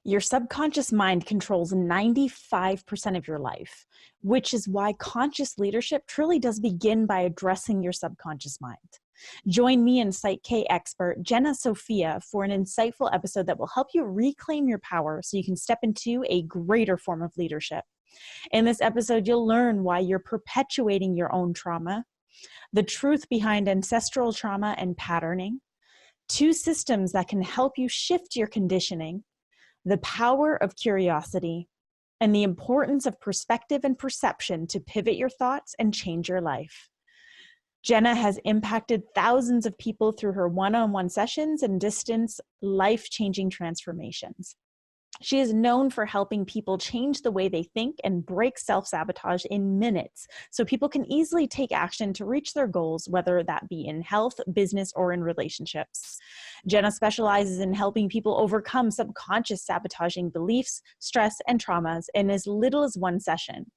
Your subconscious mind controls 95% of your life, which is why conscious leadership truly does begin by addressing your subconscious mind. Join me and Psych-K expert Jena Sophia for an insightful episode that will help you reclaim your power so you can step into a greater form of leadership. In this episode, you'll learn why you're perpetuating your own trauma, the truth behind ancestral trauma and patterning, 2 systems that can help you shift your conditioning, the power of curiosity, and the importance of perspective and perception to pivot your thoughts and change your life. Jena has impacted thousands of people through her one-on-one sessions and distance life-changing transformations. She is known for helping people change the way they think and break self-sabotage in minutes so people can easily take action to reach their goals, whether that be in health, business, or in relationships. Jena specializes in helping people overcome subconscious sabotaging beliefs, stress, and traumas in as little as 1 session.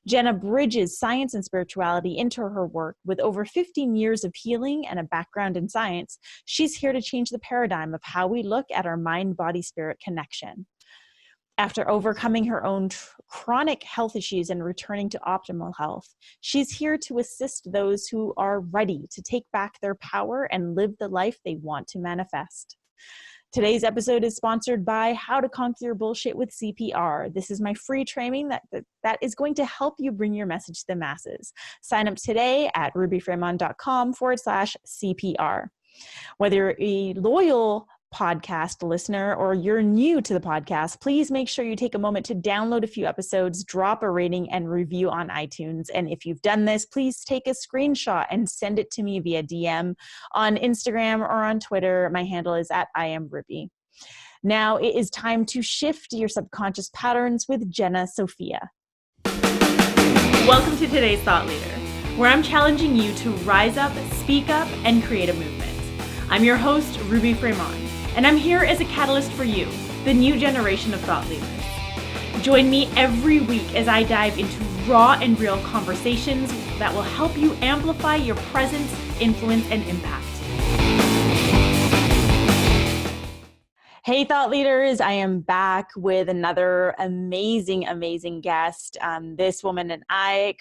Jena bridges science and spirituality into her work. With over 15 years of healing and a background in science, she's here to change the paradigm of how we look at our mind-body-spirit connection. After overcoming her own chronic health issues and returning to optimal health, she's here to assist those who are ready to take back their power and live the life they want to manifest. Today's episode is sponsored by How to Conquer Your Bullshit with CPR. This is my free training that is going to help you bring your message to the masses. Sign up today at rubyfremont.com/CPR. Whether you're a loyal podcast listener or you're new to the podcast, please make sure you take a moment to download a few episodes, drop a rating and review on iTunes. And if you've done this, please take a screenshot and send it to me via DM on Instagram or on Twitter. My handle is @IamRuby. Now it is time to shift your subconscious patterns with Jena Sophia. Welcome to today's Thought Leader, where I'm challenging you to rise up, speak up, and create a movement. I'm your host, Ruby Fremont, and I'm here as a catalyst for you, the new generation of thought leaders. Join me every week as I dive into raw and real conversations that will help you amplify your presence, influence, and impact. Hey, thought leaders, I am back with another amazing guest. This woman and I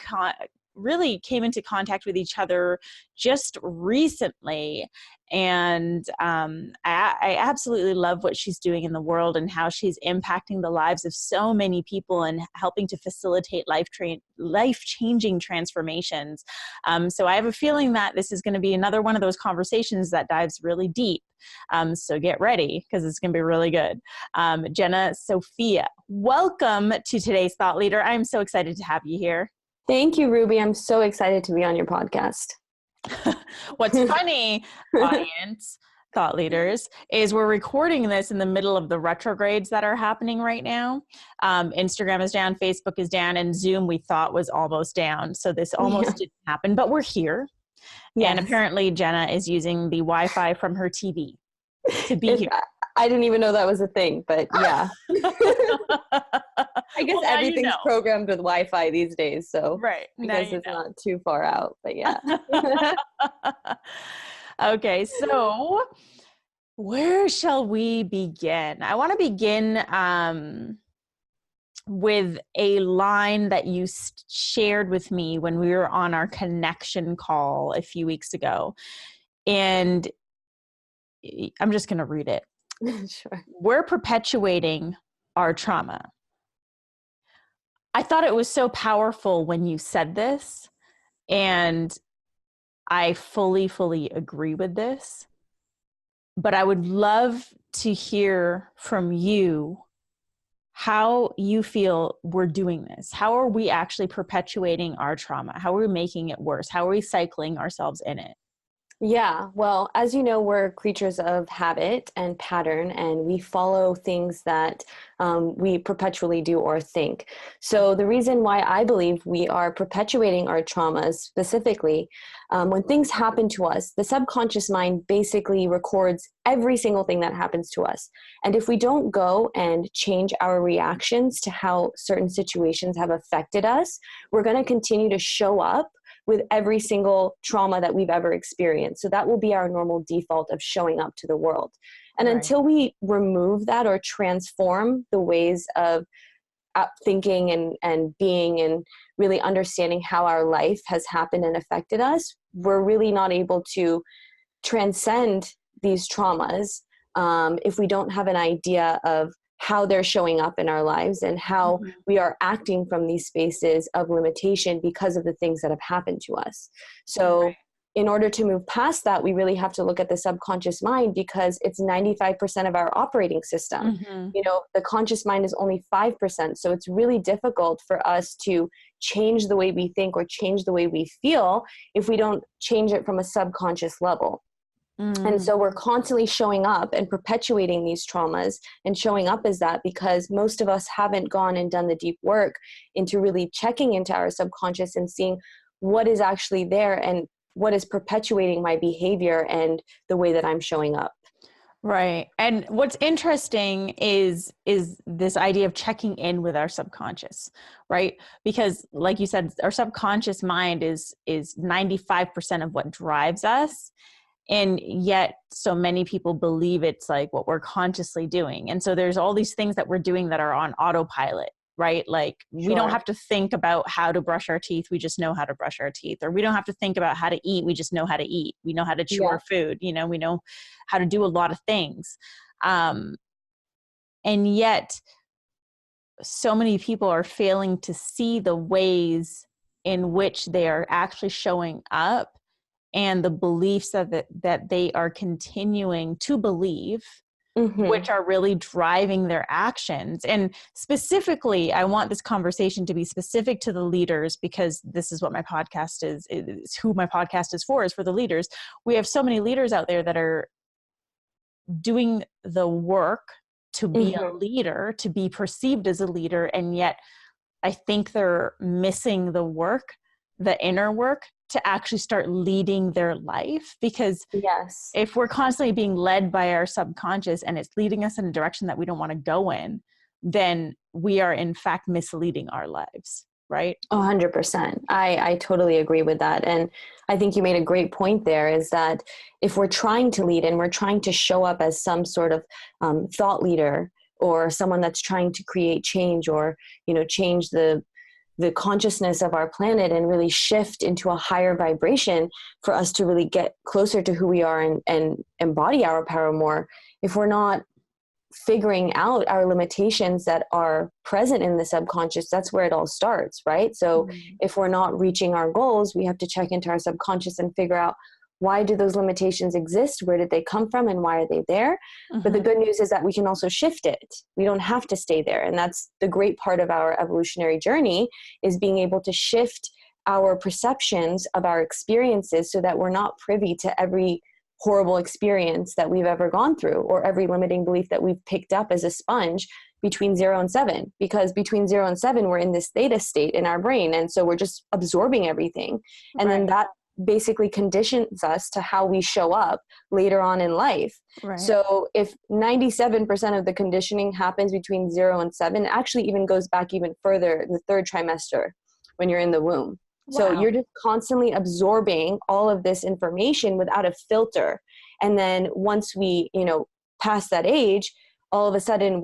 really came into contact with each other just recently. And I absolutely love what she's doing in the world and how she's impacting the lives of so many people and helping to facilitate life-changing transformations. So I have a feeling that this is going to be another one of those conversations that dives really deep. So get ready because it's going to be really good. Jena Sophia, welcome to today's Thought Leader. I'm so excited to have you here. Thank you, Ruby. I'm so excited to be on your podcast. What's funny, audience, thought leaders, is we're recording this in the middle of the retrogrades that are happening right now. Instagram is down, Facebook is down, and Zoom we thought was almost down. So this almost didn't happen, but we're here. Yes. And apparently Jena is using the Wi-Fi from her TV to be here. I didn't even know that was a thing, but yeah. I guess everything's programmed with Wi-Fi these days, so right. I guess it's not too far out, but yeah. Okay, so where shall we begin? I want to begin with a line that you shared with me when we were on our connection call a few weeks ago, and I'm just going to read it. Sure. We're perpetuating our trauma. I thought it was so powerful when you said this, and I fully agree with this, but I would love to hear from you how you feel we're doing this. How are we actually perpetuating our trauma? How are we making it worse? How are we cycling ourselves in it? Yeah, well, as you know, we're creatures of habit and pattern, and we follow things that we perpetually do or think. So the reason why I believe we are perpetuating our traumas specifically, when things happen to us, the subconscious mind basically records every single thing that happens to us. And if we don't go and change our reactions to how certain situations have affected us, we're going to continue to show up with every single trauma that we've ever experienced. So that will be our normal default of showing up to the world. And Right. until we remove that or transform the ways of thinking and being and really understanding how our life has happened and affected us, we're really not able to transcend these traumas if we don't have an idea of how they're showing up in our lives and how we are acting from these spaces of limitation because of the things that have happened to us. So in order to move past that, we really have to look at the subconscious mind, because it's 95% of our operating system. You know, the conscious mind is only 5%. So it's really difficult for us to change the way we think or change the way we feel if we don't change it from a subconscious level. And so we're constantly showing up and perpetuating these traumas and showing up as that, because most of us haven't gone and done the deep work into really checking into our subconscious and seeing what is actually there and what is perpetuating my behavior and the way that I'm showing up. Right. And what's interesting is this idea of checking in with our subconscious, right? Because like you said, our subconscious mind is 95% of what drives us. And yet so many people believe it's like what we're consciously doing. And so there's all these things that we're doing that are on autopilot, right? Like we don't have to think about how to brush our teeth. We just know how to brush our teeth. Or we don't have to think about how to eat. We just know how to eat. We know how to chew our food. You know, we know how to do a lot of things. And yet so many people are failing to see the ways in which they are actually showing up and the beliefs that they are continuing to believe, which are really driving their actions. And specifically, I want this conversation to be specific to the leaders, because this is what my podcast is who my podcast is for the leaders. We have so many leaders out there that are doing the work to be a leader, to be perceived as a leader. And yet I think they're missing the work, the inner work, to actually start leading their life. Because if we're constantly being led by our subconscious and it's leading us in a direction that we don't want to go in, then we are in fact misleading our lives, right? 100%. I totally agree with that. And I think you made a great point there, is that if we're trying to lead and we're trying to show up as some sort of thought leader, or someone that's trying to create change, or, you know, change the consciousness of our planet and really shift into a higher vibration for us to really get closer to who we are and embody our power more, if we're not figuring out our limitations that are present in the subconscious, that's where it all starts, right? So if we're not reaching our goals, we have to check into our subconscious and figure out, why do those limitations exist? Where did they come from? And why are they there? But the good news is that we can also shift it. We don't have to stay there. And that's the great part of our evolutionary journey, is being able to shift our perceptions of our experiences so that we're not privy to every horrible experience that we've ever gone through, or every limiting belief that we've picked up as a sponge between 0 and 7. Because between 0 and 7, we're in this theta state in our brain. And so we're just absorbing everything. And then that basically conditions us to how we show up later on in life. So if 97% of the conditioning happens between 0 and 7, it actually even goes back even further in the 3rd trimester when you're in the womb. So you're just constantly absorbing all of this information without a filter. And then once we, you know, pass that age, all of a sudden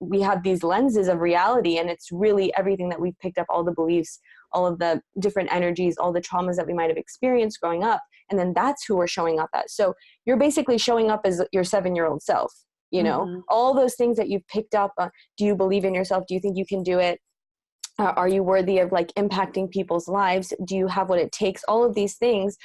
we have these lenses of reality, and it's really everything that we've picked up, all the beliefs, all of the different energies, all the traumas that we might have experienced growing up. And then that's who we're showing up as. So you're basically showing up as your 7-year-old self, you know, all those things that you've picked up. Do you believe in yourself? Do you think you can do it? Are you worthy of like impacting people's lives? Do you have what it takes? All of these things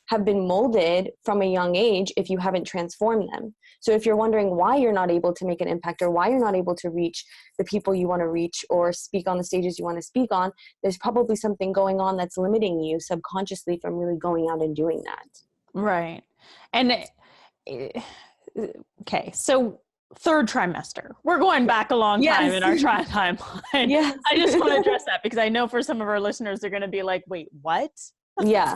have been molded from a young age if you haven't transformed them. So if you're wondering why you're not able to make an impact, or why you're not able to reach the people you want to reach, or speak on the stages you want to speak on, there's probably something going on that's limiting you subconsciously from really going out and doing that. Right. And okay, so 3rd trimester, we're going back a long time in our timeline. I just want to address that, because I know for some of our listeners, they're going to be like, wait, what? Yeah.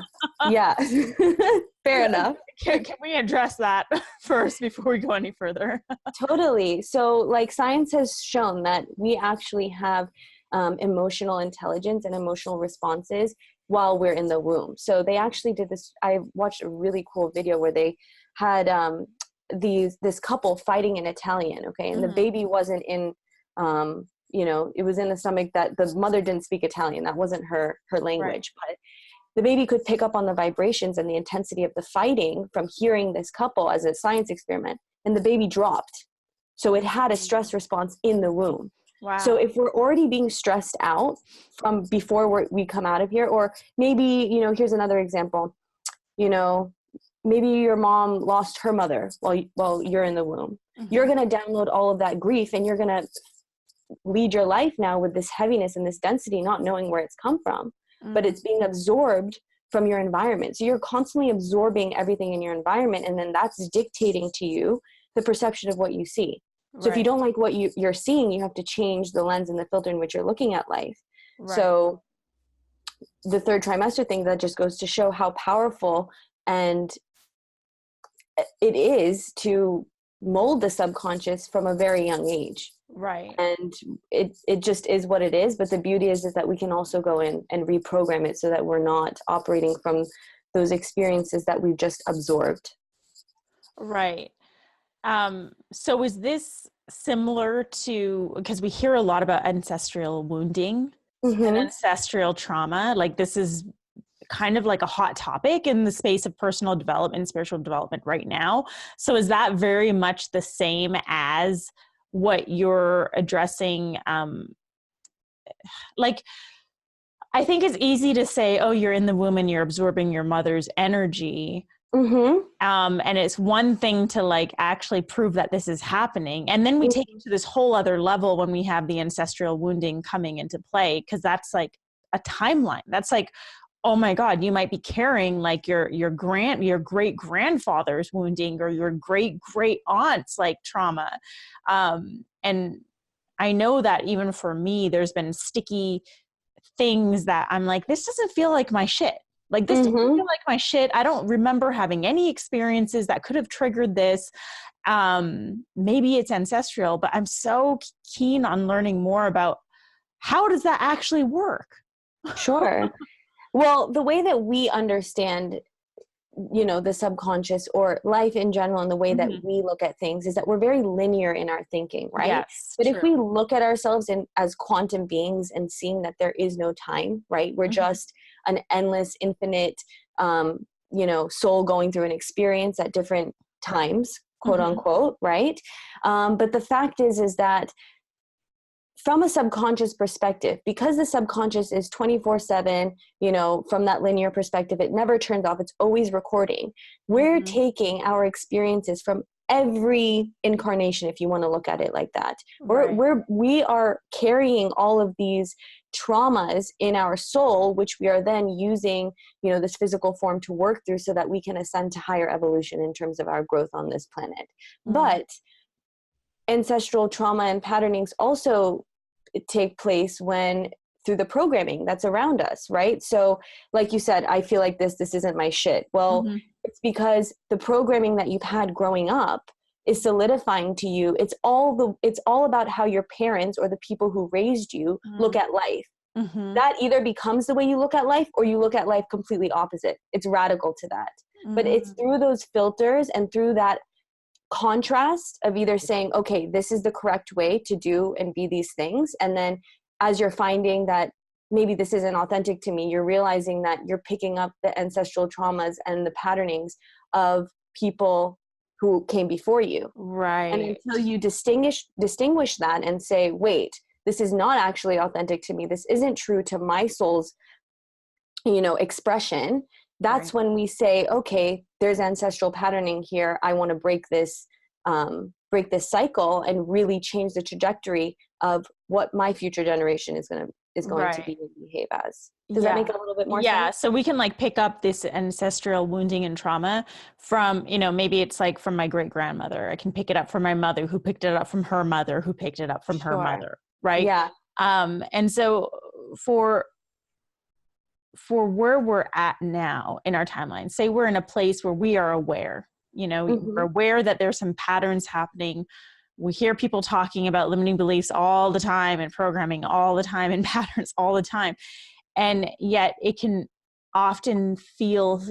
Fair enough. Can we address that first before we go any further? Totally. So like science has shown that we actually have emotional intelligence and emotional responses while we're in the womb. So they actually did this. I watched a really cool video where they had this couple fighting in Italian. Okay. And the baby wasn't in, it was in the stomach that the mother didn't speak Italian. That wasn't her language, but the baby could pick up on the vibrations and the intensity of the fighting from hearing this couple as a science experiment, and the baby dropped. So it had a stress response in the womb. Wow. So if we're already being stressed out from before we come out of here, or maybe, here's another example, maybe your mom lost her mother while you're in the womb. You're going to download all of that grief, and you're going to lead your life now with this heaviness and this density, not knowing where it's come from, but it's being absorbed from your environment. So you're constantly absorbing everything in your environment, and then that's dictating to you the perception of what you see. So if you don't like what you're seeing, you have to change the lens and the filter in which you're looking at life. Right. So the third trimester thing, that just goes to show how powerful and it is to mold the subconscious from a very young age. Right. And it just is what it is. But the beauty is that we can also go in and reprogram it so that we're not operating from those experiences that we've just absorbed. Right. So is this similar to, because we hear a lot about ancestral wounding and ancestral trauma, like this is kind of like a hot topic in the space of personal development and spiritual development right now. So is that very much the same as what you're addressing? Like, I think it's easy to say, oh, you're in the womb and you're absorbing your mother's energy. And it's one thing to like actually prove that this is happening. And then we take it to this whole other level when we have the ancestral wounding coming into play, because that's like a timeline. That's like, oh my God, you might be carrying like your great grandfather's wounding, or your great aunt's like trauma. And I know that even for me, there's been sticky things that I'm like, this doesn't feel like my shit. Like this doesn't feel like my shit. I don't remember having any experiences that could have triggered this. Maybe it's ancestral, but I'm so keen on learning more about how does that actually work? Sure. Well, the way that we understand, the subconscious or life in general, and the way that we look at things is that we're very linear in our thinking, right? Yes, but if we look at ourselves as quantum beings and seeing that there is no time, right? We're just an endless, infinite, soul going through an experience at different times, quote unquote, right? But the fact is that from a subconscious perspective, because the subconscious is 24/7, from that linear perspective, it never turns off. It's always recording. We're taking our experiences from every incarnation, if you want to look at it like that. We are carrying all of these traumas in our soul, which we are then using, this physical form to work through so that we can ascend to higher evolution in terms of our growth on this planet. But ancestral trauma and patternings also take place through the programming that's around us, right? So like you said, I feel like this isn't my shit. Well, it's because the programming that you've had growing up is solidifying to you. It's all about how your parents or the people who raised you look at life. That either becomes the way you look at life, or you look at life completely opposite. It's radical to that. But it's through those filters and through that contrast of either saying, okay, this is the correct way to do and be these things. And then as you're finding that maybe this isn't authentic to me, you're realizing that you're picking up the ancestral traumas and the patternings of people who came before you. Right. And until you distinguish that and say, wait, this is not actually authentic to me. This isn't true to my soul's, expression. That's when we say, okay, there's ancestral patterning here. I want to break this cycle and really change the trajectory of what my future generation is going to be and behave as. Does that make a little bit more sense? Yeah. So we can like pick up this ancestral wounding and trauma from, maybe it's like from my great grandmother. I can pick it up from my mother, who picked it up from her mother, who picked it up from her mother. Right. Yeah. And so for where we're at now in our timeline, say we're in a place where we are aware, we're aware that there's some patterns happening. We hear people talking about limiting beliefs all the time and programming all the time and patterns all the time. And yet it can often feel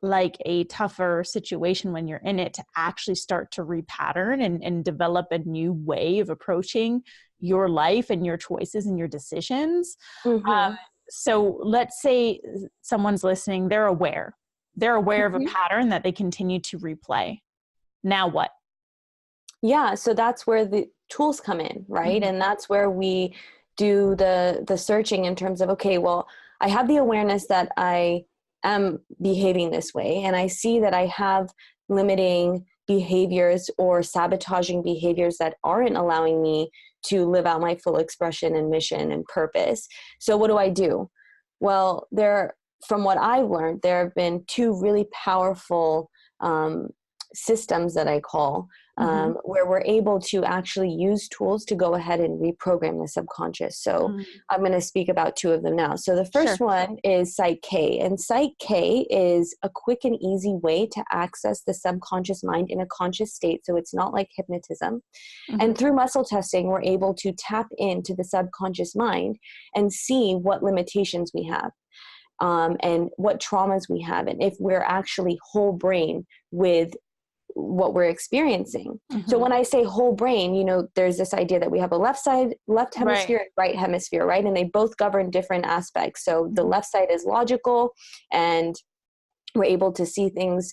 like a tougher situation when you're in it to actually start to repattern and develop a new way of approaching your life and your choices and your decisions. Mm-hmm. So let's say someone's listening, they're aware of a Mm-hmm. pattern that they continue to replay. Now what? Yeah, so that's where the tools come in, right? Mm-hmm. And that's where we do the searching in terms of, okay, well, I have the awareness that I am behaving this way, and I see that I have limiting behaviors or sabotaging behaviors that aren't allowing me to live out my full expression and mission and purpose. So what do I do? Well, from what I've learned, there have been two really powerful systems that I call, Mm-hmm. where we're able to actually use tools to go ahead and reprogram the subconscious. So Mm-hmm. I'm going to speak about two of them now. So the first Sure. one is Psych-K, and Psych-K is a quick and easy way to access the subconscious mind in a conscious state. So it's not like hypnotism. Mm-hmm. And through muscle testing, we're able to tap into the subconscious mind and see what limitations we have. And what traumas we have, and if we're actually whole brain with what we're experiencing. So Mm-hmm. when I say whole brain, there's this idea that we have a left Right. hemisphere, and right hemisphere, right? And they both govern different aspects. So the Mm-hmm. left side is logical, and we're able to see things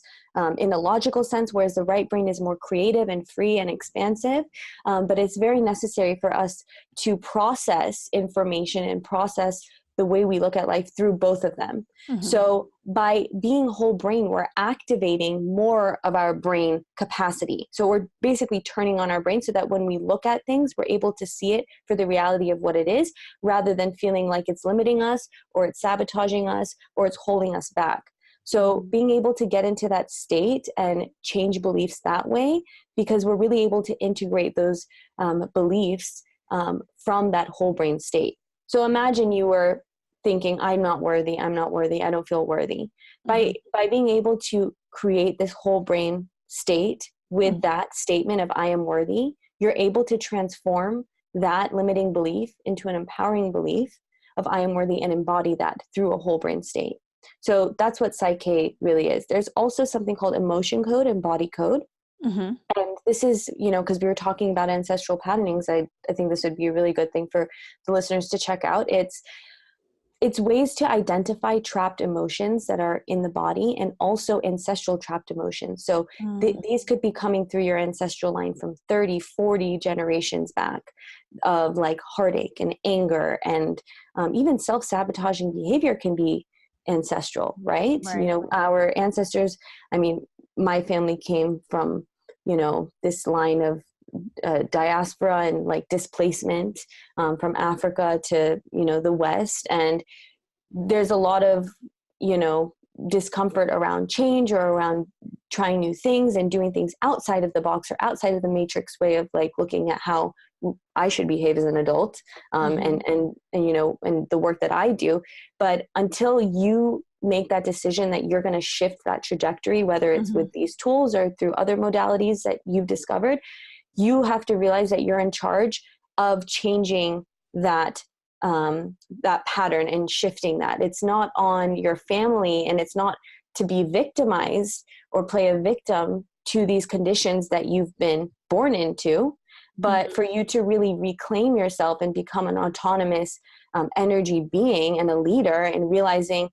in a logical sense, whereas the right brain is more creative and free and expansive. But it's very necessary for us to process information and process the way we look at life through both of them. Mm-hmm. So by being whole brain, we're activating more of our brain capacity. So we're basically turning on our brain so that when we look at things, we're able to see it for the reality of what it is, rather than feeling like it's limiting us or it's sabotaging us or it's holding us back. So being able to get into that state and change beliefs that way, because we're really able to integrate those beliefs from that whole brain state. So imagine you were thinking, I'm not worthy, I don't feel worthy. Mm-hmm. By being able to create this whole brain state with Mm-hmm. that statement of I am worthy, you're able to transform that limiting belief into an empowering belief of I am worthy, and embody that through a whole brain state. So that's what Psych-K really is. There's also something called emotion code and body code. Mm-hmm. And this is, because we were talking about ancestral patternings, I think this would be a really good thing for the listeners to check out. It's ways to identify trapped emotions that are in the body, and also ancestral trapped emotions. So these could be coming through your ancestral line from 30, 40 generations back, of like heartache and anger, and even self-sabotaging behavior can be ancestral, right? Right. Our ancestors, my family came from, this line of diaspora and like displacement from Africa to, the West. And there's a lot of, discomfort around change, or around trying new things and doing things outside of the box or outside of the matrix way of like looking at how I should behave as an adult, Mm-hmm. and the work that I do. But until you make that decision that you're going to shift that trajectory, whether it's Mm-hmm. with these tools or through other modalities that you've discovered, you have to realize that you're in charge of changing that that pattern and shifting that. It's not on your family, and it's not to be victimized or play a victim to these conditions that you've been born into, but for you to really reclaim yourself and become an autonomous energy being and a leader, and realizing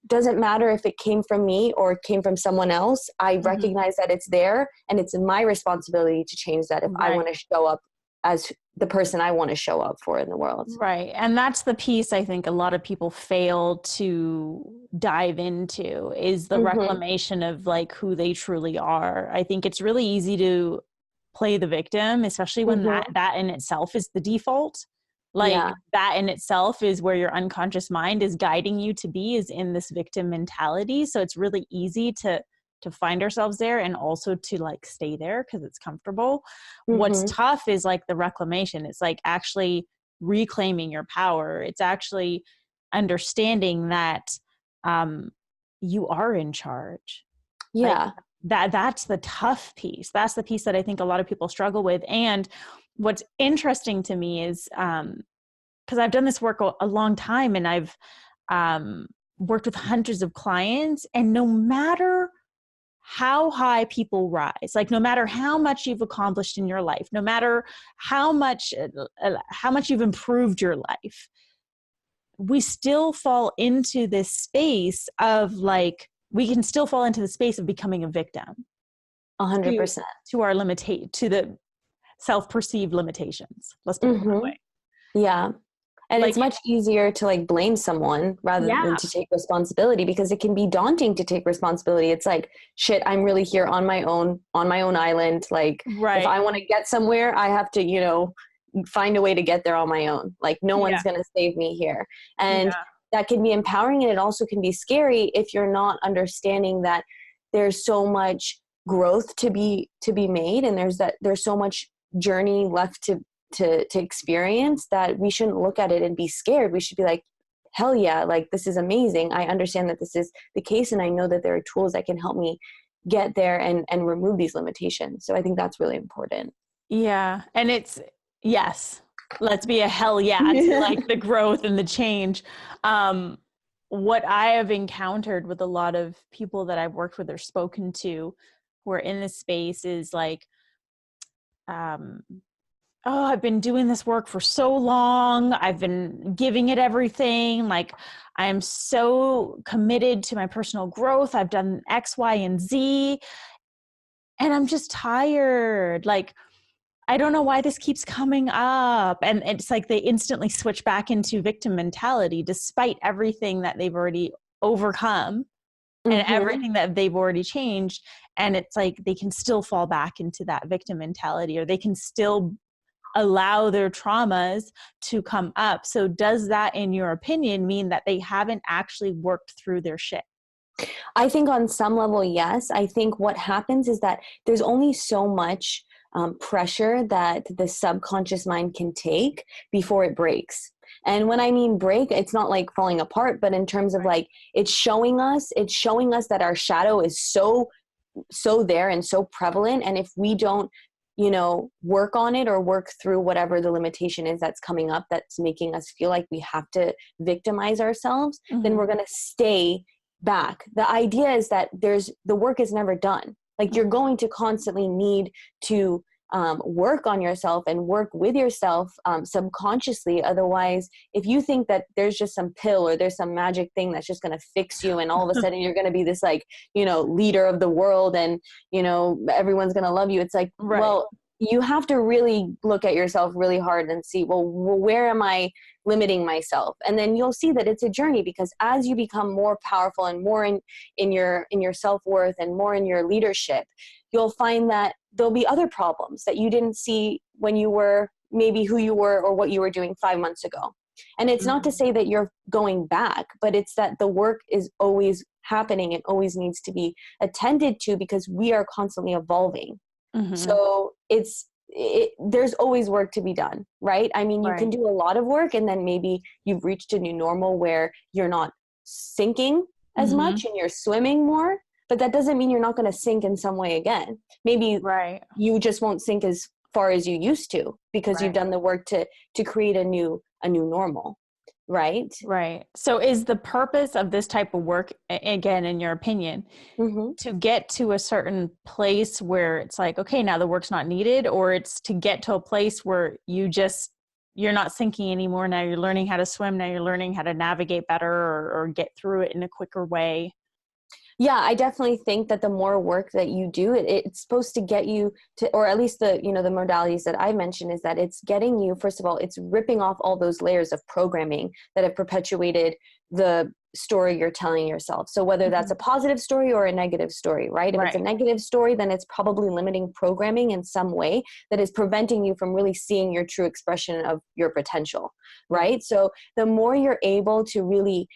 doesn't matter if it came from me or it came from someone else. I Mm-hmm. recognize that it's there, and it's my responsibility to change that if I Right. want to show up as the person I want to show up for in the world. Right. And that's the piece I think a lot of people fail to dive into, is the Mm-hmm. reclamation of like who they truly are. I think it's really easy to play the victim, especially when Mm-hmm. that in itself is the default. Like Yeah. that in itself is where your unconscious mind is guiding you to be, is in this victim mentality. So it's really easy to find ourselves there, and also to like stay there because it's comfortable. What's Mm-hmm. tough is like the reclamation. It's like actually reclaiming your power. It's actually understanding that you are in charge. Like Yeah. that's the tough piece. That's the piece that I think a lot of people struggle with. And what's interesting to me is because I've done this work a long time, and I've worked with hundreds of clients, and no matter how high people rise, like no matter how much you've accomplished in your life, no matter how much you've improved your life, we still fall into this space of like, we can still fall into the space of becoming a victim 100%. to our to the self-perceived limitations. Let's put it that way. Yeah. And Like, it's much easier to like blame someone rather than to take responsibility, because it can be daunting to take responsibility. It's like, shit, I'm really here on my own island. Like, if I want to get somewhere, I have to, you know, find a way to get there on my own. Like, no one's going to save me here. And that can be empowering. And it also can be scary if you're not understanding that there's so much growth to be made. And there's so much journey left to experience, that we shouldn't look at it and be scared. We should be like, hell yeah, like this is amazing. I understand that this is the case, and I know that there are tools that can help me get there and remove these limitations. So I think that's really important. Yeah. And it's, yes, let's be a hell yeah to like the growth and the change. What I have encountered with a lot of people that I've worked with or spoken to who are in this space is like, oh, I've been doing this work for so long. I've been giving it everything. Like, I am so committed to my personal growth. I've done X, Y, and Z, and I'm just tired. Like, I don't know why this keeps coming up. And it's like they instantly switch back into victim mentality despite everything that they've already overcome and everything that they've already changed. And it's like they can still fall back into that victim mentality, or they can still allow their traumas to come up. So does that, in your opinion, mean that they haven't actually worked through their shit? I think on some level, yes. I think what happens is that there's only so much pressure that the subconscious mind can take before it breaks. And when I mean break, it's not like falling apart, but in terms of like, it's showing us that our shadow is so there and so prevalent. And if we don't, you know, work on it or work through whatever the limitation is that's coming up, that's making us feel like we have to victimize ourselves, then we're going to stay back. The idea is that the work is never done. Like, you're going to constantly need to work on yourself and work with yourself subconsciously. Otherwise, if you think that there's just some pill or there's some magic thing that's just going to fix you, and all of a sudden you're going to be this, like, you know, leader of the world, and, you know, everyone's going to love you. It's like, well, you have to really look at yourself really hard and see, well, where am I limiting myself? And then you'll see that it's a journey, because as you become more powerful and more in your self-worth and more in your leadership, you'll find that there'll be other problems that you didn't see when you were maybe who you were or what you were doing 5 months ago. And it's not to say that you're going back, but it's that the work is always happening and always needs to be attended to, because we are constantly evolving. So there's always work to be done, right? I mean, you can do a lot of work, and then maybe you've reached a new normal where you're not sinking as much and you're swimming more, but that doesn't mean you're not going to sink in some way again. Maybe you just won't sink as far as you used to, because you've done the work to create a new normal. Right. So is the purpose of this type of work, again, in your opinion, to get to a certain place where it's like, okay, now the work's not needed, or it's to get to a place where you're not sinking anymore? Now you're learning how to swim. Now you're learning how to navigate better, or get through it in a quicker way. Yeah, I definitely think that the more work that you do, it's supposed to get you to, or at least the modalities that I mentioned, is that it's getting you, first of all, it's ripping off all those layers of programming that have perpetuated the story you're telling yourself. So whether that's a positive story or a negative story, right? If it's a negative story, then it's probably limiting programming in some way that is preventing you from really seeing your true expression of your potential, right? So the more you're able to really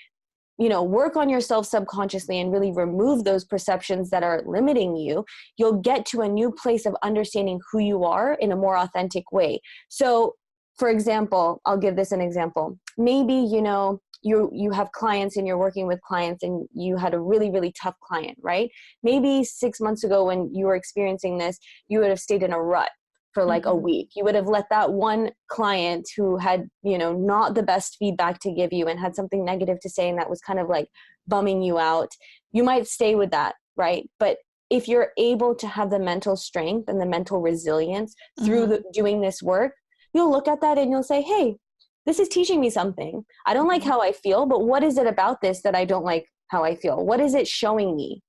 work on yourself subconsciously and really remove those perceptions that are limiting you, you'll get to a new place of understanding who you are in a more authentic way. So, for example, I'll give this an example. Maybe, you have clients and you're working with clients and you had a really, really tough client, right? Maybe 6 months ago when you were experiencing this, you would have stayed in a rut. for like a Mm-hmm. week. You would have let that one client who had, not the best feedback to give you and had something negative to say, and that was kind of like bumming you out. You might stay with that, right? But if you're able to have the mental strength and the mental resilience through doing this work, you'll look at that and you'll say, hey, this is teaching me something. I don't like how I feel, but what is it about this that I don't like how I feel? What is it showing me?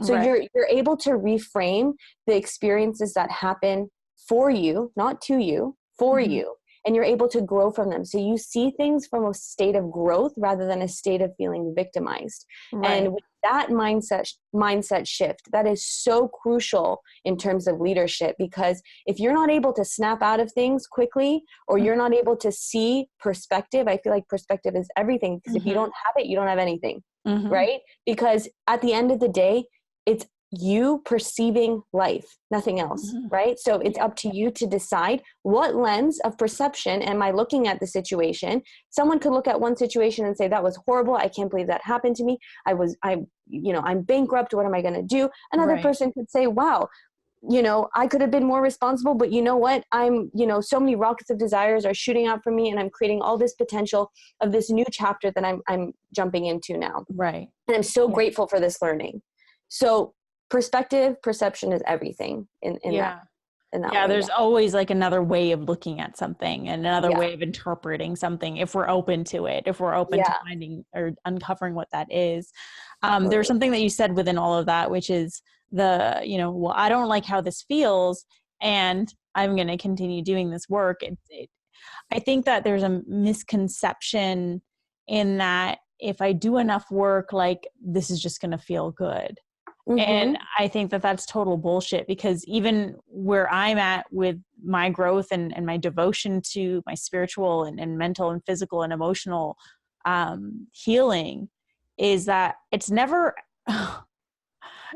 So Right. you're able to reframe the experiences that happen for you, not to you, for Mm-hmm. you. And you're able to grow from them. So you see things from a state of growth rather than a state of feeling victimized. Right. And with that mindset shift, that is so crucial in terms of leadership, because if you're not able to snap out of things quickly, or you're not able to see perspective, I feel like perspective is everything, because if you Mm-hmm. don't have it, you don't have anything, Mm-hmm. right? Because at the end of the day, it's you perceiving life, nothing else, Mm-hmm. right? So it's Yeah. up to you to decide what lens of perception am I looking at the situation. Someone could look at one situation and say, that was horrible. I can't believe that happened to me. I'm bankrupt. What am I going to do? Another Right. person could say, wow, I could have been more responsible, but you know what? So many rockets of desires are shooting out from me, and I'm creating all this potential of this new chapter that I'm jumping into now. Right. And I'm so Yeah. grateful for this learning. So perspective, perception is everything in Yeah. that Yeah, way. there's always like another way of looking at something and another Yeah. way of interpreting something if we're open to it, if we're open to Yeah. finding or uncovering what that is. There's Totally. something that you said within all of that, which is well, I don't like how this feels, and I'm going to continue doing this work. I think that there's a misconception in that if I do enough work, like this is just going to feel good. Mm-hmm. And I think that that's total bullshit, because even where I'm at with my growth and my devotion to my spiritual and mental and physical and emotional healing is that it's never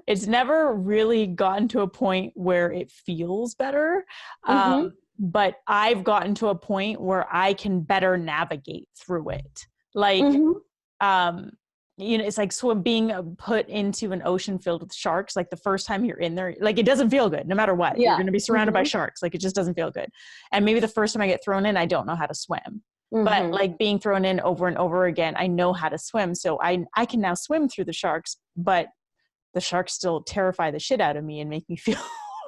it's never really gotten to a point where it feels better. Mm-hmm. But I've gotten to a point where I can better navigate through it. Like, Mm-hmm. um, it's like being put into an ocean filled with sharks. Like the first time you're in there, like it doesn't feel good no matter what. You're Yeah. going to be surrounded by Mm-hmm. sharks. Like it just doesn't feel good. And maybe the first time I get thrown in, I don't know how to swim. But Mm-hmm. like being thrown in over and over again, I know how to swim. So I can now swim through the sharks, but the sharks still terrify the shit out of me and make me feel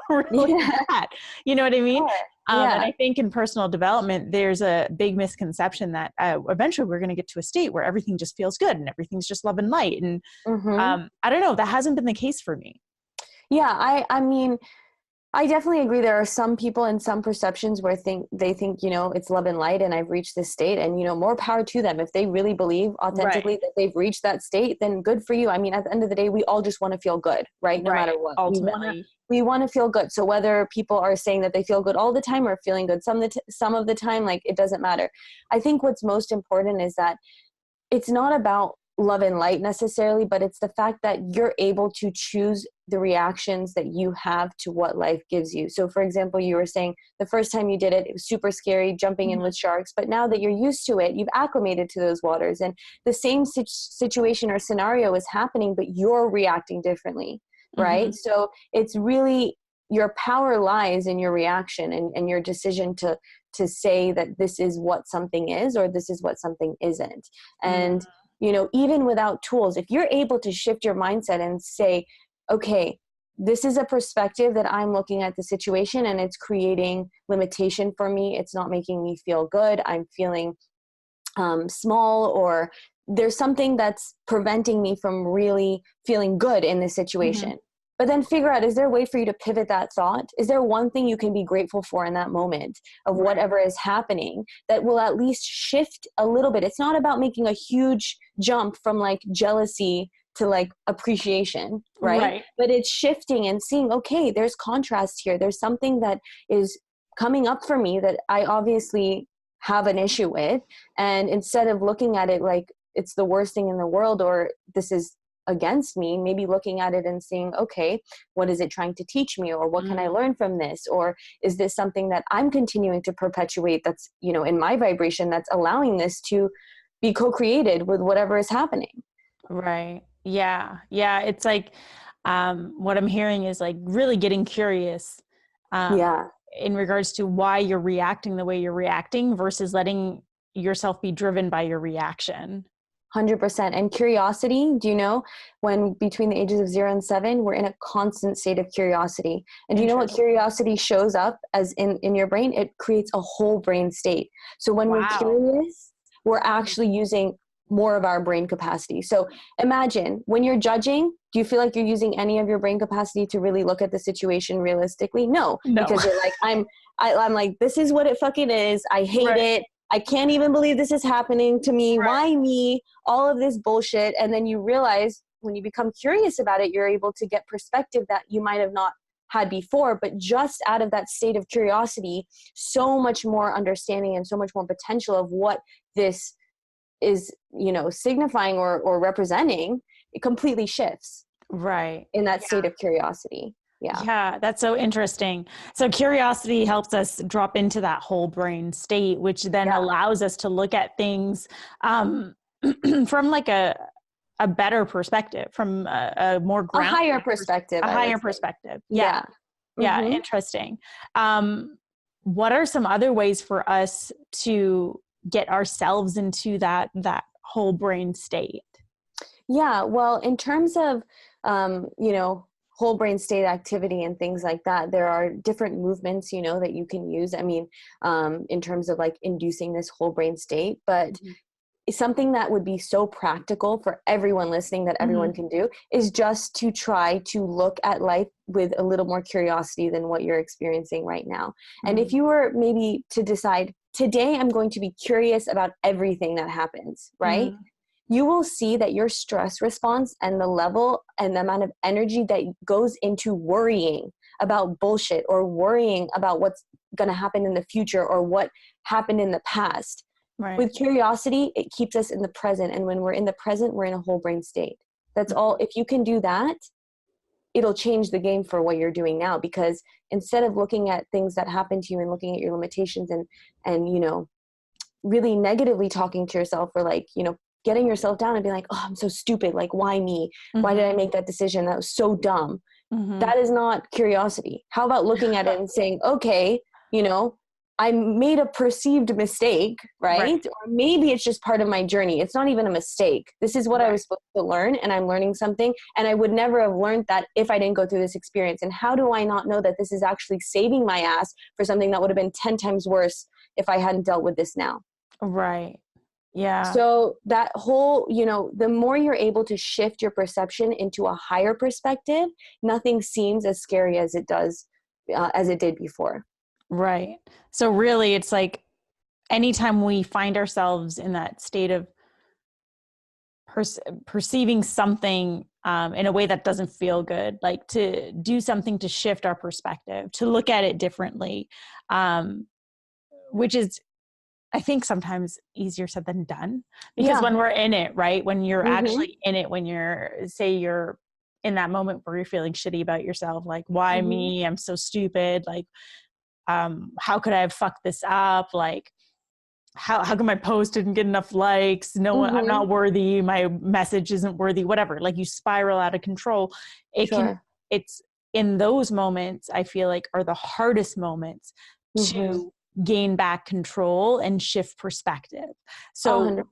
really Yeah. bad. You know what I mean? Sure. And Yeah. I think in personal development, there's a big misconception that eventually we're going to get to a state where everything just feels good and everything's just love and light. And Mm-hmm. I don't know, that hasn't been the case for me. Yeah. I mean, I definitely agree. There are some people and some perceptions where they think, it's love and light and I've reached this state, and, more power to them. If they really believe Right. authentically that they've reached that state, then good for you. I mean, at the end of the day, we all just want to feel good, right? No matter Right. what, Ultimately. we want to feel good. So whether people are saying that they feel good all the time or feeling good some of the time, like it doesn't matter. I think what's most important is that it's not about love and light necessarily, but it's the fact that you're able to choose the reactions that you have to what life gives you. So for example, you were saying the first time you did it, it was super scary jumping in Mhm. with sharks, but now that you're used to it, you've acclimated to those waters, and the same situation or scenario is happening, but you're reacting differently, right? Mhm. So it's really, your power lies in your reaction and your decision to say that this is what something is or this is what something isn't. And even without tools, if you're able to shift your mindset and say, okay, this is a perspective that I'm looking at the situation and it's creating limitation for me. It's not making me feel good. I'm feeling small, or there's something that's preventing me from really feeling good in this Mhm. situation. But then figure out, is there a way for you to pivot that thought? Is there one thing you can be grateful for in that moment of Right. whatever is happening that will at least shift a little bit? It's not about making a huge jump from like jealousy to like appreciation, right? Right. But it's shifting and seeing, okay, there's contrast here. There's something that is coming up for me that I obviously have an issue with. And instead of looking at it like it's the worst thing in the world or this is against me, maybe looking at it and seeing, okay, what is it trying to teach me, or what can I Mm. learn from this, or is this something that I'm continuing to perpetuate that's in my vibration that's allowing this to be co-created with whatever is happening. Right. Yeah. Yeah. It's like, what I'm hearing is like really getting curious. Um, Yeah. in regards to why you're reacting the way you're reacting versus letting yourself be driven by your reaction. 100%. And curiosity, do you know, when between the ages of 0 and 7, we're in a constant state of curiosity. And do you know what curiosity shows up as in your brain? It creates a whole brain state. So when we're curious, we're actually using more of our brain capacity. So imagine when you're judging, do you feel like you're using any of your brain capacity to really look at the situation realistically? No. Because you're like, I'm like, this is what it fucking is. I hate it. I can't even believe this is happening to me. Why me? All of this bullshit. And then you realize when you become curious about it, you're able to get perspective that you might have not had before, but just out of that state of curiosity, so much more understanding and so much more potential of what this is, you know, signifying or representing, it completely shifts. Right. In that state of curiosity. Yeah, that's so interesting. So curiosity helps us drop into that whole brain state, which then allows us to look at things from like a better perspective, from a more grounded, a higher perspective. A higher perspective. Yeah. Yeah. Mm-hmm. Interesting. What are some other ways for us to get ourselves into that whole brain state? Yeah. Well, in terms of, you know, whole brain state activity and things like that, there are different movements, you know, that you can use. I mean, in terms of like inducing this whole brain state, but something that would be so practical for everyone listening that everyone can do is just to try to look at life with a little more curiosity than what you're experiencing right now. And if you were maybe to decide, today I'm going to be curious about everything that happens, right? You will see that your stress response and the level and the amount of energy that goes into worrying about bullshit or worrying about what's going to happen in the future or what happened in the past. Right. With curiosity, it keeps us in the present. And when we're in the present, we're in a whole brain state. That's all. If you can do that, it'll change the game for what you're doing now, because instead of looking at things that happen to you and looking at your limitations and, you know, really negatively talking to yourself or like, you know, getting yourself down and being like, oh, I'm so stupid. Like, why me? Why did I make that decision? That was so dumb. That is not curiosity. How about looking at it and saying, okay, you know, I made a perceived mistake, right? Or maybe it's just part of my journey. It's not even a mistake. This is what I was supposed to learn, and I'm learning something. And I would never have learned that if I didn't go through this experience. And how do I not know that this is actually saving my ass for something that would have been 10 times worse if I hadn't dealt with this now? Right. Yeah. So that whole, you know, the more you're able to shift your perception into a higher perspective, nothing seems as scary as it does, as it did before. Right. So really it's like anytime we find ourselves in that state of perceiving something in a way that doesn't feel good, like to do something to shift our perspective, to look at it differently, which is, I think, sometimes easier said than done, because when we're in it, right? When you're actually in it, when you're in that moment where you're feeling shitty about yourself, like, why me? I'm so stupid. Like, how could I have fucked this up? Like, how come my post didn't get enough likes? No one, I'm not worthy. My message isn't worthy, whatever. Like, you spiral out of control. It's in those moments, I feel like, are the hardest moments to gain back control and shift perspective. So 100%.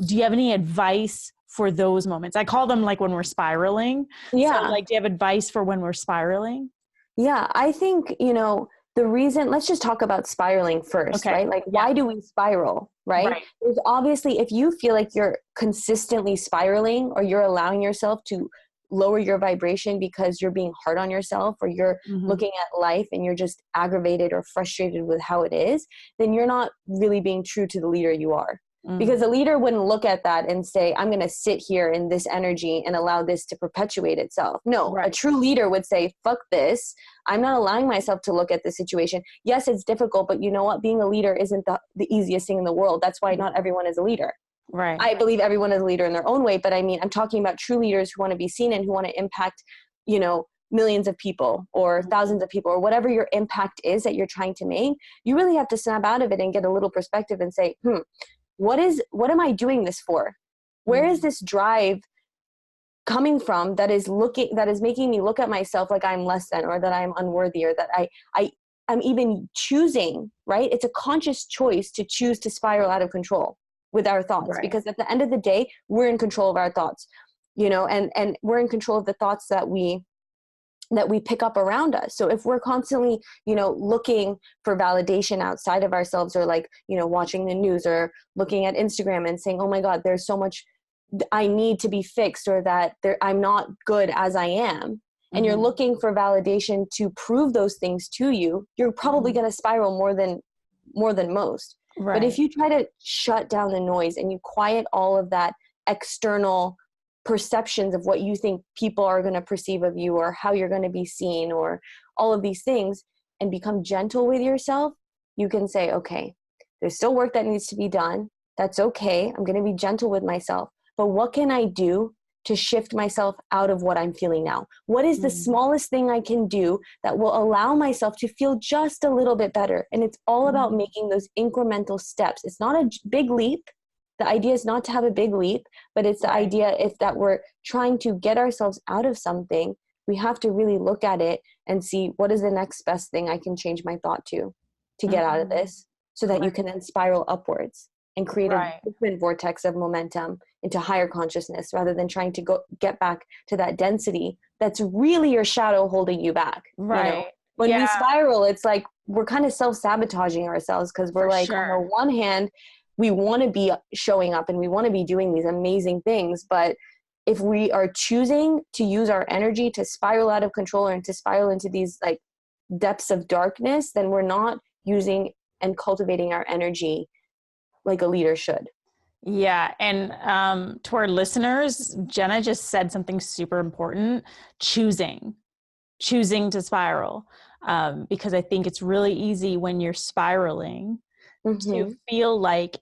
Do you have any advice for those moments? I call them like when we're spiraling. Yeah. So like, do you have advice for when we're spiraling? Yeah. I think, you know, the reason, let's just talk about spiraling first, right? Like, why do we spiral, right? There's obviously, if you feel like you're consistently spiraling or you're allowing yourself to lower your vibration because you're being hard on yourself or you're looking at life and you're just aggravated or frustrated with how it is, then you're not really being true to the leader you are. Because a leader wouldn't look at that and say, I'm going to sit here in this energy and allow this to perpetuate itself. No, a true leader would say, fuck this. I'm not allowing myself to look at the situation. Yes, it's difficult, but you know what? Being a leader isn't the easiest thing in the world. That's why not everyone is a leader. Right. I believe everyone is a leader in their own way, but I mean, I'm talking about true leaders who want to be seen and who want to impact, you know, millions of people or thousands of people or whatever your impact is that you're trying to make. You really have to snap out of it and get a little perspective and say, what am I doing this for? Where is this drive coming from that is making me look at myself like I'm less than, or that I'm unworthy, or that I I'm even choosing, right? It's a conscious choice to choose to spiral out of control with our thoughts, Right. because at the end of the day, we're in control of our thoughts, you know, and we're in control of the thoughts that we pick up around us. So if we're constantly, you know, looking for validation outside of ourselves, or like, you know, watching the news or looking at Instagram and saying, oh my God, there's so much I need to be fixed, or that I'm not good as I am, and you're looking for validation to prove those things to you, you're probably going to spiral more than most. Right. But if you try to shut down the noise and you quiet all of that external perceptions of what you think people are going to perceive of you, or how you're going to be seen, or all of these things, and become gentle with yourself, you can say, okay, there's still work that needs to be done. That's okay. I'm going to be gentle with myself. But what can I do to shift myself out of what I'm feeling now? What is the smallest thing I can do that will allow myself to feel just a little bit better? And it's all about making those incremental steps. It's not a big leap. The idea is not to have a big leap, but it's the idea, if that we're trying to get ourselves out of something, we have to really look at it and see, what is the next best thing I can change my thought to get out of this, so that you can then spiral upwards and create a different vortex of momentum into higher consciousness, rather than trying to get back to that density that's really your shadow holding you back. Right. You know? When we spiral, it's like we're kind of self-sabotaging ourselves, because we're on the one hand, we want to be showing up and we want to be doing these amazing things. But if we are choosing to use our energy to spiral out of control, and to spiral into these like depths of darkness, then we're not using and cultivating our energy like a leader should. Yeah. And to our listeners, Jena just said something super important: choosing to spiral. Because I think it's really easy when you're spiraling to feel like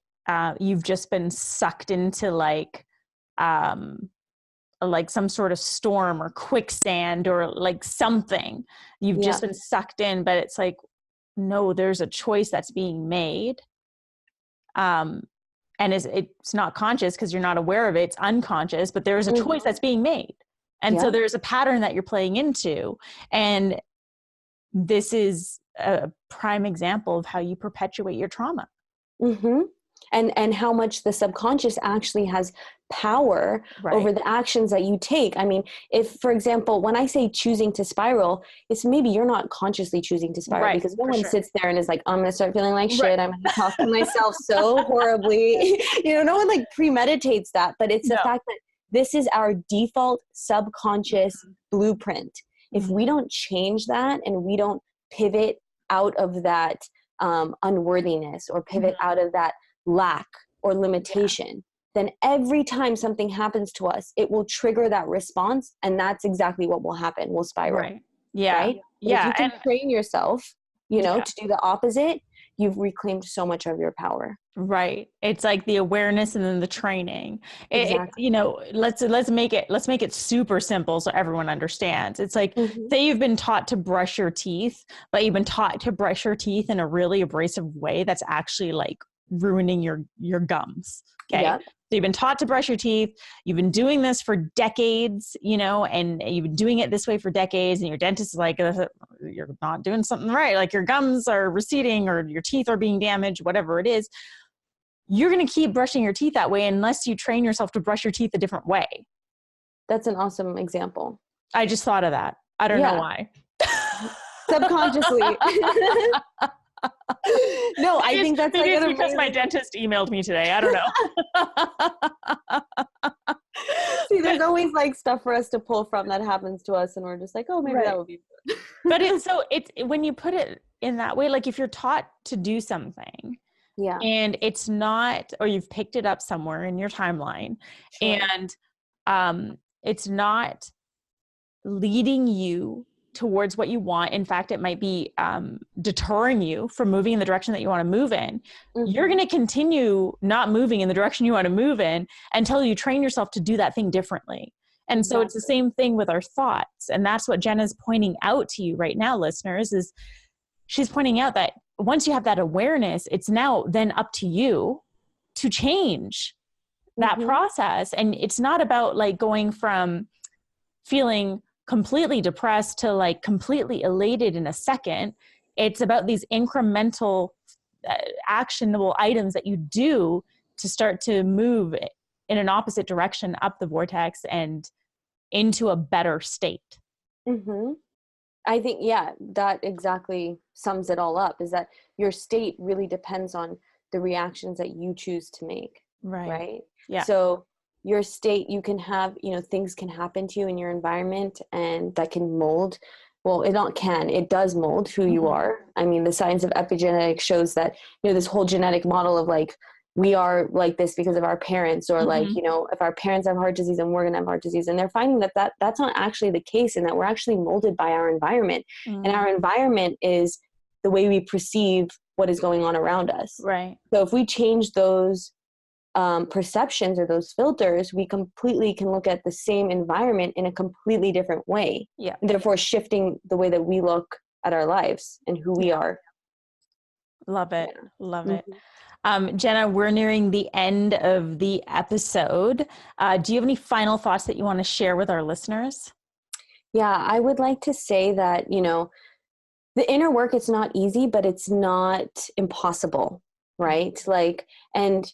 you've just been sucked into like some sort of storm or quicksand, or like something. You've just been sucked in, but it's like, no, there's a choice that's being made. And it's not conscious because you're not aware of it. It's unconscious, but there is a choice that's being made. And so there's a pattern that you're playing into. And this is a prime example of how you perpetuate your trauma. And how much the subconscious actually has power over the actions that you take. I mean, if, for example, when I say choosing to spiral, it's maybe you're not consciously choosing to spiral, because no one sits there and is like, I'm going to start feeling like shit. I'm going to talk to myself so horribly. You know, no one like premeditates that, but it's the fact that this is our default subconscious blueprint. If we don't change that, and we don't pivot out of that unworthiness, or pivot out of that lack or limitation, then every time something happens to us, it will trigger that response, and that's exactly what will happen. We'll spiral. Right? If you can train yourself, you know, to do the opposite, you've reclaimed so much of your power. Right. It's like the awareness and then the training. You know, let's make it super simple so everyone understands. It's like, say you've been taught to brush your teeth, but you've been taught to brush your teeth in a really abrasive way that's actually like ruining your gums. Okay. So you've been taught to brush your teeth. You've been doing this for decades, you know, and you've been doing it this way for decades, and your dentist is like, you're not doing something right. Like your gums are receding, or your teeth are being damaged, whatever it is. You're going to keep brushing your teeth that way unless you train yourself to brush your teeth a different way. That's an awesome example. I just thought of that. I don't know why. Subconsciously. No, I think that's maybe it's because my dentist emailed me today. I don't know. See, there's always like stuff for us to pull from that happens to us, and we're just like, oh, maybe that would be good. But it's when you put it in that way, like if you're taught to do something, and it's not, or you've picked it up somewhere in your timeline, and it's not leading you towards what you want. In fact, it might be deterring you from moving in the direction that you want to move in. You're going to continue not moving in the direction you want to move in until you train yourself to do that thing differently. And so it's the same thing with our thoughts. And that's what Jena's pointing out to you right now, listeners, is she's pointing out that once you have that awareness, it's now then up to you to change that process. And it's not about like going from feeling completely depressed to like completely elated in a second. It's about these incremental actionable items that you do to start to move in an opposite direction up the vortex and into a better state. Mm-hmm. I think, yeah, that exactly sums it all up, is that your state really depends on the reactions that you choose to make. Right. Yeah. So your state, you can have, things can happen to you in your environment and that can mold. Well, it does mold who you are. I mean, the science of epigenetics shows that, this whole genetic model of like, we are like this because of our parents, or like, if our parents have heart disease and we're going to have heart disease, and they're finding that's not actually the case, and that we're actually molded by our environment. And our environment is the way we perceive what is going on around us. Right. So if we change those perceptions or those filters, we completely can look at the same environment in a completely different way. Yeah. And therefore shifting the way that we look at our lives and who we are. Love it. Yeah. Love it. Jena, we're nearing the end of the episode. Do you have any final thoughts that you want to share with our listeners? Yeah, I would like to say that, the inner work, it's not easy, but it's not impossible, right? Like, and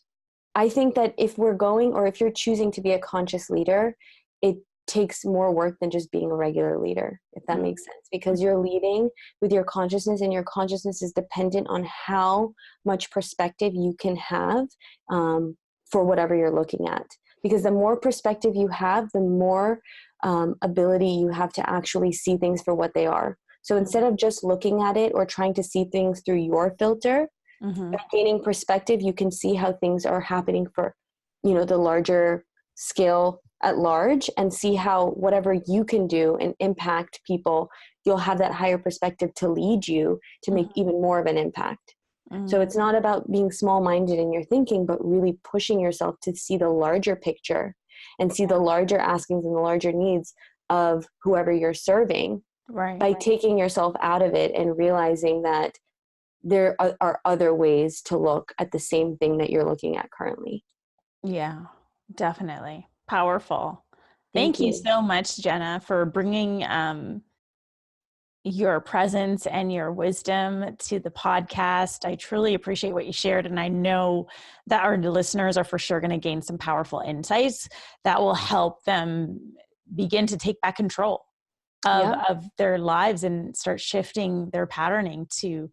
I think that if you're choosing to be a conscious leader, it takes more work than just being a regular leader, if that makes sense, because you're leading with your consciousness, and your consciousness is dependent on how much perspective you can have for whatever you're looking at. Because the more perspective you have, the more ability you have to actually see things for what they are. So instead of just looking at it or trying to see things through your filter, by gaining perspective, you can see how things are happening for, the larger scale at large, and see how whatever you can do and impact people, you'll have that higher perspective to lead you to make even more of an impact. So it's not about being small-minded in your thinking, but really pushing yourself to see the larger picture and see the larger askings and the larger needs of whoever you're serving, by taking yourself out of it and realizing that there are other ways to look at the same thing that you're looking at currently. Yeah, definitely. Powerful. Thank you so much, Jena, for bringing your presence and your wisdom to the podcast. I truly appreciate what you shared, and I know that our listeners are for sure going to gain some powerful insights that will help them begin to take back control of their lives and start shifting their patterning to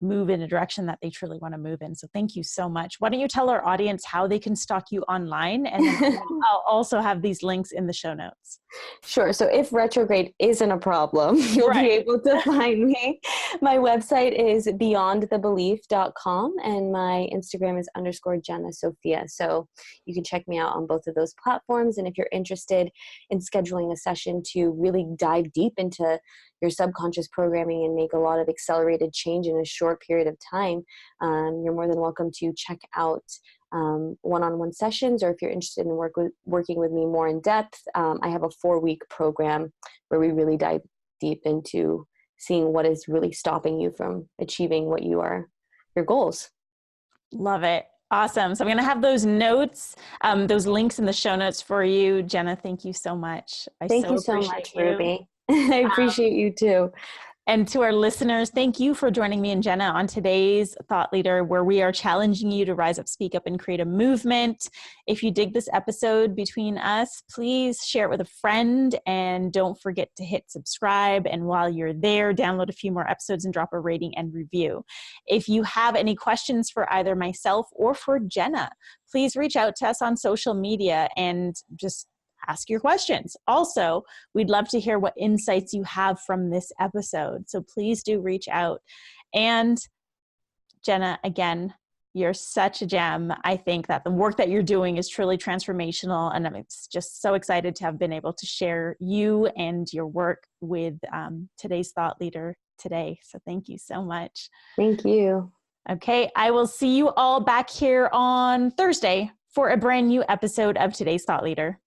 move in a direction that they truly want to move in. So thank you so much. Why don't you tell our audience how they can stalk you online? And then I'll also have these links in the show notes. Sure. So if retrograde isn't a problem, you'll be able to find me. My website is beyondthebelief.com, and my Instagram is _Jena Sophia. So you can check me out on both of those platforms. And if you're interested in scheduling a session to really dive deep into your subconscious programming and make a lot of accelerated change in a short period of time, you're more than welcome to check out one-on-one sessions, or if you're interested in working with me more in depth, I have a 4-week program where we really dive deep into seeing what is really stopping you from achieving your goals. Love it. Awesome. So I'm going to have those notes, those links in the show notes for you. Jena, thank you so much. Thank you so much, Ruby. I appreciate you too. And to our listeners, thank you for joining me and Jena on today's Thought Leader, where we are challenging you to rise up, speak up, and create a movement. If you dig this episode between us, please share it with a friend, and don't forget to hit subscribe. And while you're there, download a few more episodes and drop a rating and review. If you have any questions for either myself or for Jena, please reach out to us on social media and just ask your questions. Also, we'd love to hear what insights you have from this episode. So please do reach out. And Jena, again, you're such a gem. I think that the work that you're doing is truly transformational, and I'm just so excited to have been able to share you and your work with today's Thought Leader today. So thank you so much. Thank you. Okay, I will see you all back here on Thursday for a brand new episode of today's Thought Leader.